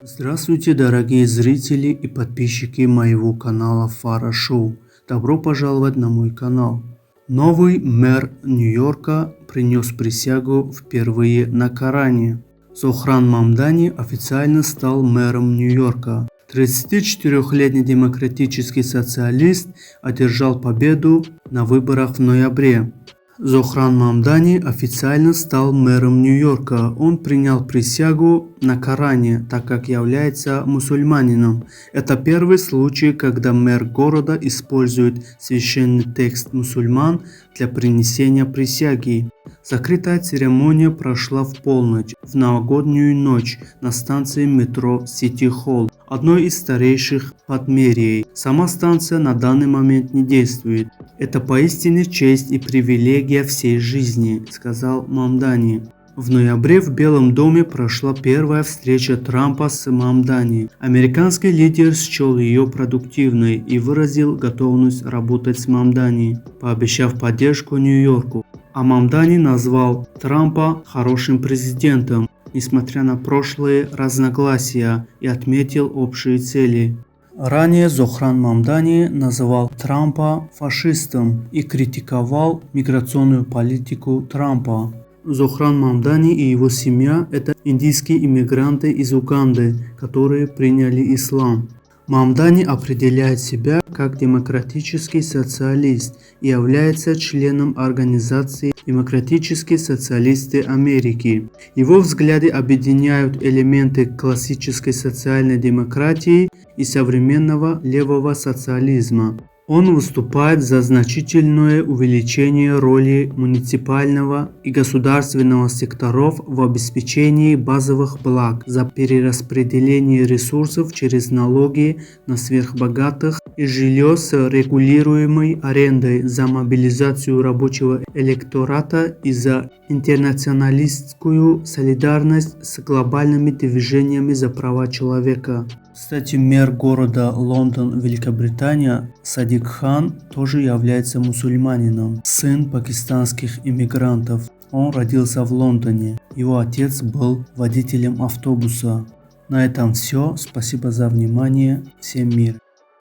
Здравствуйте, дорогие зрители и подписчики моего канала Фара Шоу. Добро пожаловать на мой канал. Новый мэр Нью-Йорка принес присягу впервые на Коране. Зохран Мамдани официально стал мэром Нью-Йорка. 34-летний демократический социалист одержал победу на выборах в ноябре. Зохран Мамдани официально стал мэром Нью-Йорка. Он принял присягу на Коране, так как является мусульманином. Это первый случай, когда мэр города использует священный текст мусульман для принесения присяги. Закрытая церемония прошла в полночь, в новогоднюю ночь на станции метро Сити-Холл, одной из старейших Подмерий. Сама станция на данный момент не действует. Это поистине честь и привилегия всей жизни, сказал Мамдани. В ноябре в Белом доме прошла первая встреча Трампа с Мамдани. Американский лидер счел ее продуктивной и выразил готовность работать с Мамдани, пообещав поддержку Нью-Йорку. А Мамдани назвал Трампа хорошим президентом, несмотря на прошлые разногласия, и отметил общие цели. Ранее Зохран Мамдани называл Трампа фашистом и критиковал миграционную политику Трампа. Зохран Мамдани и его семья – это индийские иммигранты из Уганды, которые приняли ислам. Мамдани определяет себя как демократический социалист и является членом организации «Демократические социалисты Америки». Его взгляды объединяют элементы классической социальной демократии и современного левого социализма. Он выступает за значительное увеличение роли муниципального и государственного секторов в обеспечении базовых благ, за перераспределение ресурсов через налоги на сверхбогатых и жилье с регулируемой арендой, за мобилизацию рабочего электората и за интернационалистскую солидарность с глобальными движениями за права человека. Кстати, мэр города Лондон, Великобритания, Садик Хан тоже является мусульманином, сын пакистанских иммигрантов. Он родился в Лондоне. Его отец был водителем автобуса. На этом все. Спасибо за внимание. Всем мир.